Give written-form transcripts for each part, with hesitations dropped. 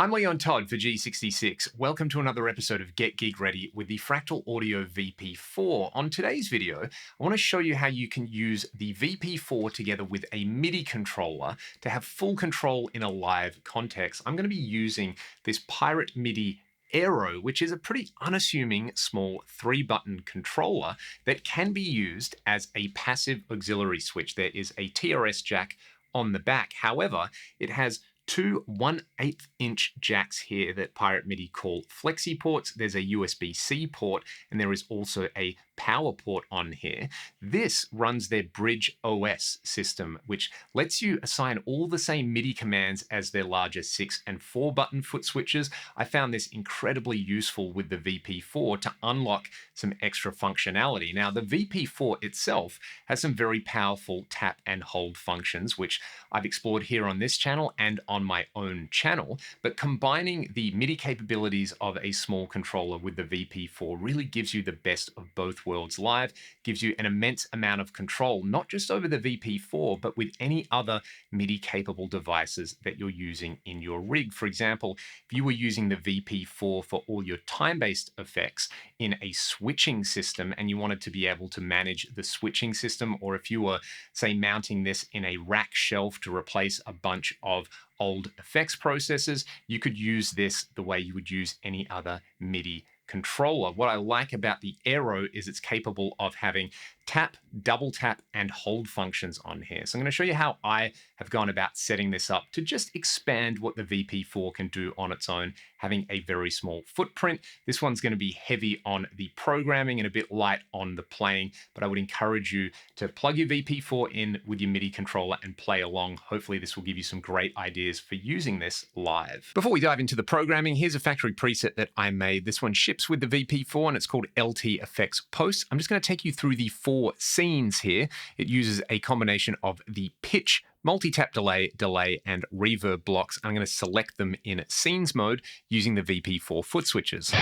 I'm Leon Todd for G66. Welcome to another episode of Get Geek Ready with the Fractal Audio VP4. On today's video, I want to show you how you can use the VP4 together with a MIDI controller to have full control in a live context. I'm going to be using this Pirate MIDI Aero, which is a pretty unassuming small 3-button controller that can be used as a passive auxiliary switch. There is a TRS jack on the back. However, it has two 1/8 inch jacks here that Pirate MIDI call flexi ports. There's a USB-C port, and there is also a power port on here. This runs their Bridge OS system, which lets you assign all the same MIDI commands as their larger 6 and 4 button foot switches. I found this incredibly useful with the VP4 to unlock some extra functionality. Now, the VP4 itself has some very powerful tap and hold functions, which I've explored here on this channel and on my own channel, but combining the MIDI capabilities of a small controller with the VP4 really gives you the best of both worlds live, gives you an immense amount of control, not just over the VP4, but with any other MIDI capable devices that you're using in your rig. For example, if you were using the VP4 for all your time-based effects in a switching system and you wanted to be able to manage the switching system, or if you were, say, mounting this in a rack shelf to replace a bunch of old effects processors, you could use this the way you would use any other MIDI controller. What I like about the Aero is it's capable of having tap, double tap, and hold functions on here. So I'm going to show you how I have gone about setting this up to just expand what the VP4 can do on its own, having a very small footprint. This one's going to be heavy on the programming and a bit light on the playing, but I would encourage you to plug your VP4 in with your MIDI controller and play along. Hopefully this will give you some great ideas for using this live. Before we dive into the programming, here's a factory preset that I made. This one ships with the VP4 and it's called LT Effects Post. I'm just going to take you through the 4 scenes here. It uses a combination of the pitch, multi-tap delay, and reverb blocks. I'm going to select them in scenes mode using the VP4 foot switches.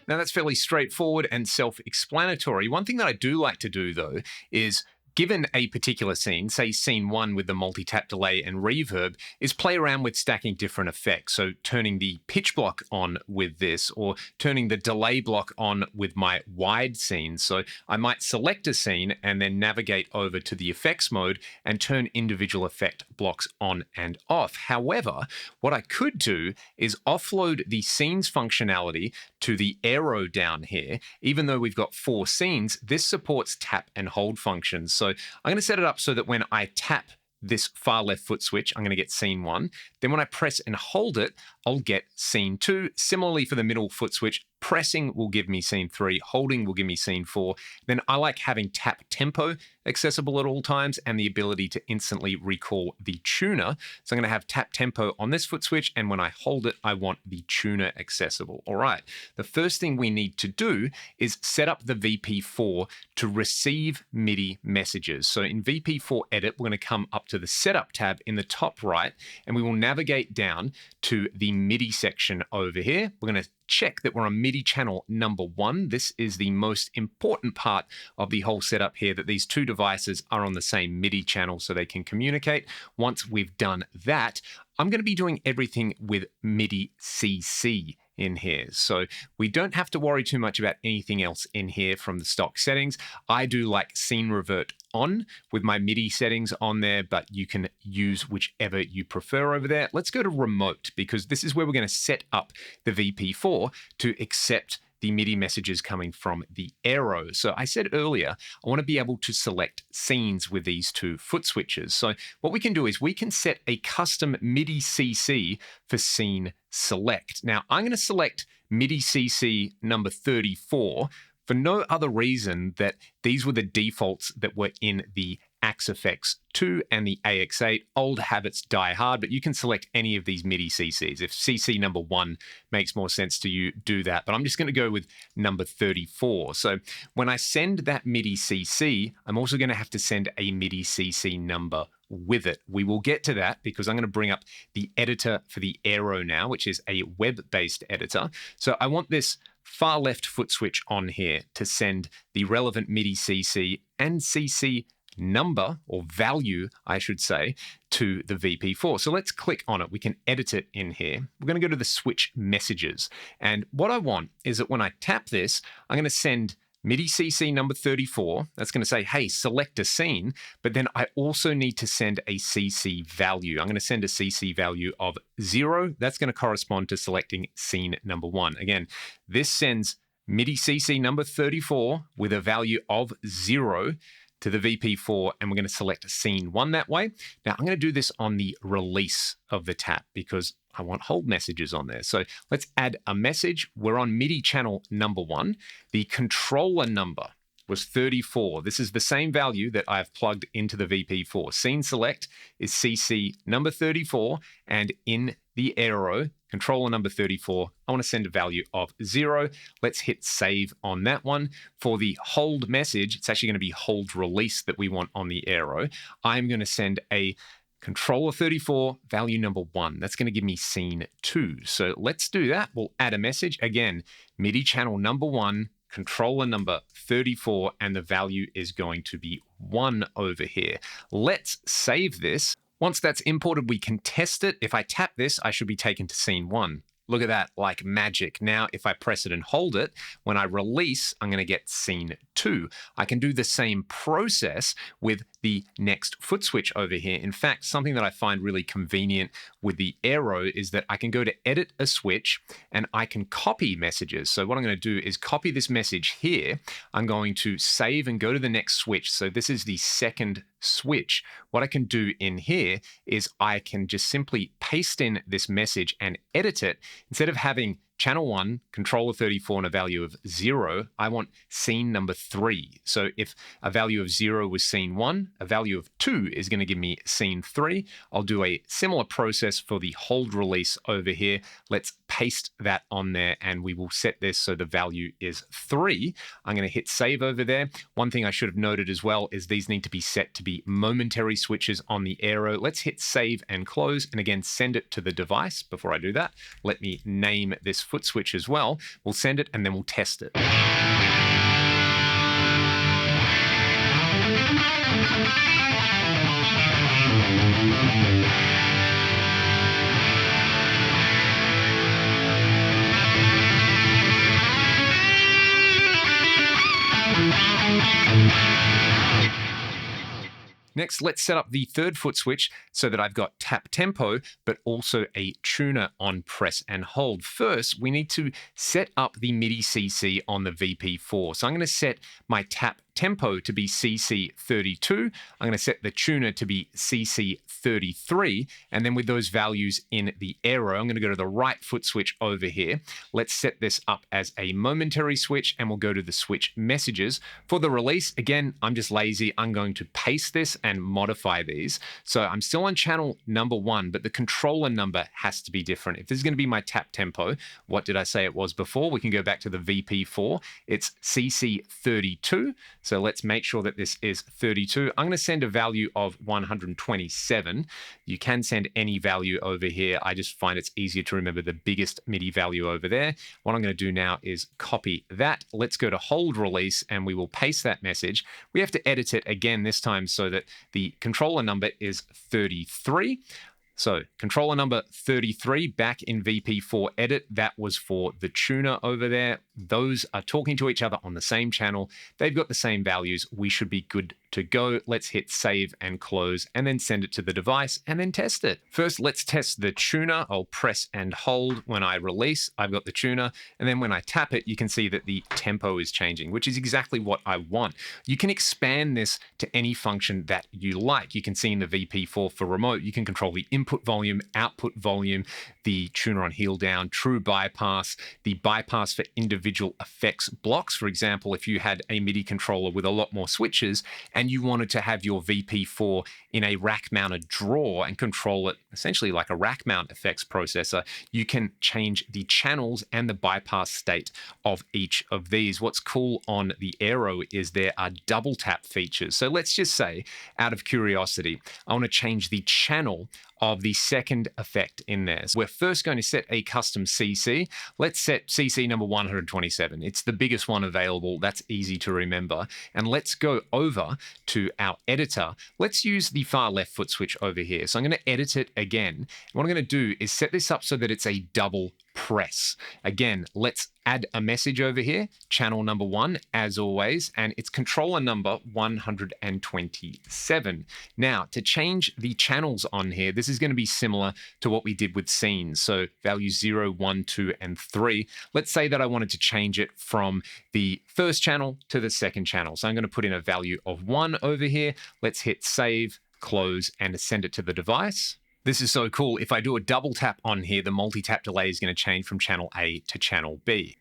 Now that's fairly straightforward and self-explanatory. One thing that I do like to do though is, given a particular scene, say scene 1 with the multi-tap delay and reverb, is play around with stacking different effects. So turning the pitch block on with this, or turning the delay block on with my wide scene. So I might select a scene and then navigate over to the effects mode and turn individual effect blocks on and off. However, what I could do is offload the scenes functionality to the Aero down here. Even though we've got 4 scenes, this supports tap and hold functions. So I'm going to set it up so that when I tap this far left foot switch, I'm going to get scene 1. Then when I press and hold it, I'll get scene 2. Similarly for the middle foot switch, pressing will give me scene 3, holding will give me scene 4. Then I like having tap tempo accessible at all times and the ability to instantly recall the tuner. So I'm going to have tap tempo on this foot switch, and when I hold it, I want the tuner accessible. All right, the first thing we need to do is set up the VP4 to receive MIDI messages. So in VP4 Edit, we're going to come up to the Setup tab in the top right, and we will navigate down to the MIDI section over here. We're going to check that we're on MIDI channel number 1. This is the most important part of the whole setup here, that these 2 devices are on the same MIDI channel so they can communicate. Once we've done that, I'm going to be doing everything with MIDI CC in here. So we don't have to worry too much about anything else in here from the stock settings. I do like scene revert on with my MIDI settings on there, but you can use whichever you prefer over there. Let's go to remote, because this is where we're going to set up the VP4 to accept the MIDI messages coming from the Aero. So I said earlier, I want to be able to select scenes with these 2 foot switches. So what we can do is we can set a custom MIDI CC for scene select. Now I'm going to select MIDI CC number 34 for no other reason that these were the defaults that were in the AXFX 2 and the AX8. Old habits die hard, but you can select any of these MIDI CCs. If CC number 1 makes more sense to you, do that. But I'm just going to go with number 34. So when I send that MIDI CC, I'm also going to have to send a MIDI CC number with it. We will get to that because I'm going to bring up the editor for the Aero now, which is a web-based editor. So I want this far left foot switch on here to send the relevant MIDI CC and CC number, or value, I should say, to the VP4. So let's click on it. We can edit it in here. We're going to go to the switch messages. And what I want is that when I tap this, I'm going to send MIDI CC number 34. That's going to say, hey, select a scene. But then I also need to send a CC value. I'm going to send a CC value of 0. That's going to correspond to selecting scene number 1. Again, this sends MIDI CC number 34 with a value of 0 to the VP4, and we're going to select scene 1 that way. Now, I'm going to do this on the release of the tap because I want hold messages on there. So let's add a message. We're on MIDI channel number 1. The controller number was 34. This is the same value that I've plugged into the VP4. Scene select is CC number 34, and in the Aero, controller number 34, I want to send a value of 0. Let's hit save on that one. For the hold message, it's actually going to be hold release that we want on the Aero. I'm going to send a controller 34, value number 1. That's going to give me scene 2. So let's do that. We'll add a message. Again, MIDI channel number 1, controller number 34, and the value is going to be 1 over here. Let's save this. Once that's imported, we can test it. If I tap this, I should be taken to scene 1. Look at that, like magic. Now, if I press it and hold it, when I release, I'm going to get scene 2. I can do the same process with the next foot switch over here. In fact, something that I find really convenient with the Aero is that I can go to edit a switch and I can copy messages. So what I'm going to do is copy this message here. I'm going to save and go to the next switch. So this is the second switch. What I can do in here is I can just simply paste in this message and edit it. Instead of having channel 1, controller 34, and a value of 0, I want scene number 3. So if a value of 0 was scene 1, a value of 2 is going to give me scene 3. I'll do a similar process for the hold release over here. Let's paste that on there, and we will set this so the value is 3. I'm going to hit save over there. One thing I should have noted as well is these need to be set to be momentary switches on the Aero. Let's hit save and close, and again, send it to the device. Before I do that, let me name this foot switch as well. We'll send it and then we'll test it. Next, let's set up the third foot switch so that I've got tap tempo, but also a tuner on press and hold. First, we need to set up the MIDI CC on the VP4. So I'm going to set my tap tempo to be CC32. I'm going to set the tuner to be CC33. And then with those values in the Aero, I'm going to go to the right foot switch over here. Let's set this up as a momentary switch, and we'll go to the switch messages. For the release, again, I'm just lazy. I'm going to paste this and modify these. So I'm still on channel number 1, but the controller number has to be different. If this is going to be my tap tempo, what did I say it was before? We can go back to the VP4. It's CC32. So let's make sure that this is 32. I'm going to send a value of 127. You can send any value over here. I just find it's easier to remember the biggest MIDI value over there. What I'm going to do now is copy that. Let's go to hold release, and we will paste that message. We have to edit it again this time so that the controller number is 33. So controller number 33 back in VP4 edit, that was for the tuner over there. Those are talking to each other on the same channel. They've got the same values. We should be good to go. Let's hit save and close and then send it to the device and then test it. First, let's test the tuner. I'll press and hold when I release. I've got the tuner. And then when I tap it, you can see that the tempo is changing, which is exactly what I want. You can expand this to any function that you like. You can see in the VP4 for remote, you can control the input volume, output volume, the tuner on heel down, true bypass, the bypass for individual effects blocks. For example, if you had a MIDI controller with a lot more switches and you wanted to have your VP4 in a rack-mounted drawer and control it essentially like a rack-mount effects processor, you can change the channels and the bypass state of each of these. What's cool on the Aero is there are double tap features. So let's just say, out of curiosity, I want to change the channel of the second effect in there. So we're first going to set a custom CC. Let's set CC number 127. It's the biggest one available. That's easy to remember. And let's go over to our editor. Let's use the far left foot switch over here. So I'm going to edit it again. And what I'm going to do is set this up so that it's a double press. Again, let's add a message over here, channel number 1, as always, and it's controller number 127. Now, to change the channels on here, this is going to be similar to what we did with scenes. So values 0, 1, 2, and 3. Let's say that I wanted to change it from the first channel to the second channel. So I'm going to put in a value of 1 over here. Let's hit save, close, and send it to the device. This is so cool. If I do a double tap on here, the multi-tap delay is going to change from channel A to channel B.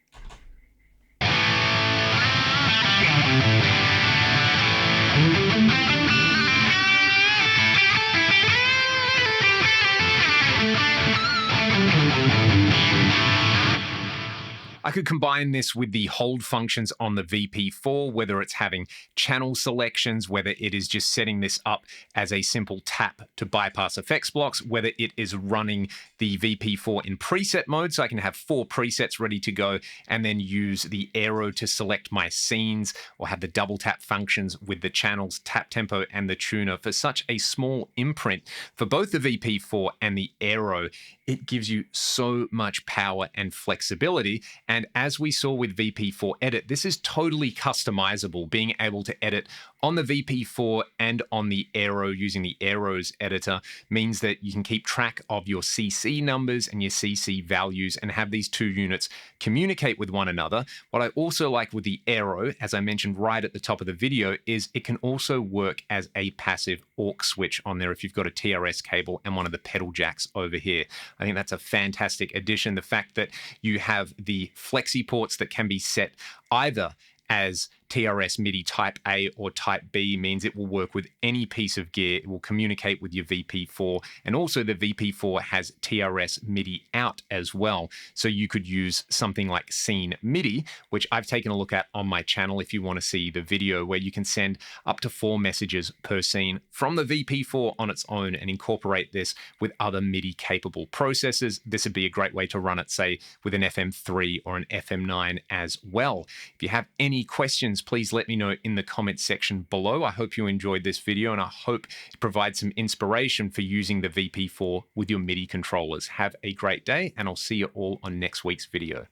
I could combine this with the hold functions on the VP4, whether it's having channel selections, whether it is just setting this up as a simple tap to bypass effects blocks, whether it is running the VP4 in preset mode, so I can have 4 presets ready to go, and then use the Aero to select my scenes, or have the double tap functions with the channels, tap tempo, and the tuner. For such a small imprint for both the VP4 and the Aero, it gives you so much power and flexibility. And as we saw with VP4 Edit, this is totally customizable. Being able to edit on the VP4 and on the Aero using the Aero's editor means that you can keep track of your CC numbers and your CC values and have these 2 units communicate with one another. What I also like with the Aero, as I mentioned right at the top of the video, is it can also work as a passive aux switch on there if you've got a TRS cable and one of the pedal jacks over here. I think that's a fantastic addition. The fact that you have the flexi ports that can be set either as TRS MIDI Type A or Type B means it will work with any piece of gear. It will communicate with your VP4. And also the VP4 has TRS MIDI out as well. So you could use something like Scene MIDI, which I've taken a look at on my channel if you want to see the video, where you can send up to 4 messages per scene from the VP4 on its own and incorporate this with other MIDI capable processors. This would be a great way to run it, say, with an FM3 or an FM9 as well. If you have any questions, please let me know in the comments section below. I hope you enjoyed this video, and I hope it provides some inspiration for using the VP4 with your MIDI controllers. Have a great day, and I'll see you all on next week's video.